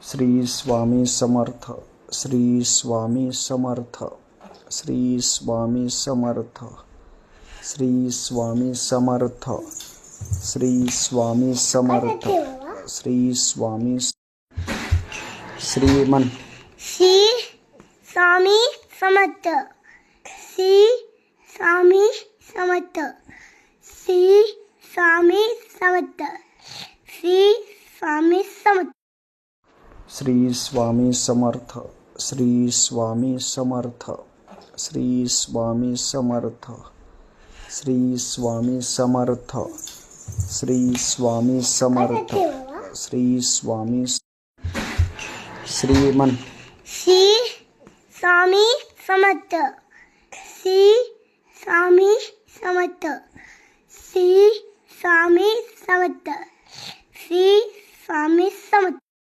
Shri Swami Samarth, Shri Swami Samarth, Shri Swami Samarth, Shri Swami Samarth, Shri Swami Samarth, Shri Swami Shriman Shri Swami Samarth, Shri Swami Samarth, Shri Swami Samarth, Shri Swami Samarth, Shri Swami Samarth, Shri Swami Samarth, Shri Swami Samarth, Shri Swami Samarth, Shri Swami Samarth, Shri Swami Shriman Shri Swami Samarth, Shri Swami Samarth, Shri Swami Samarth, Shri Swami Samarth.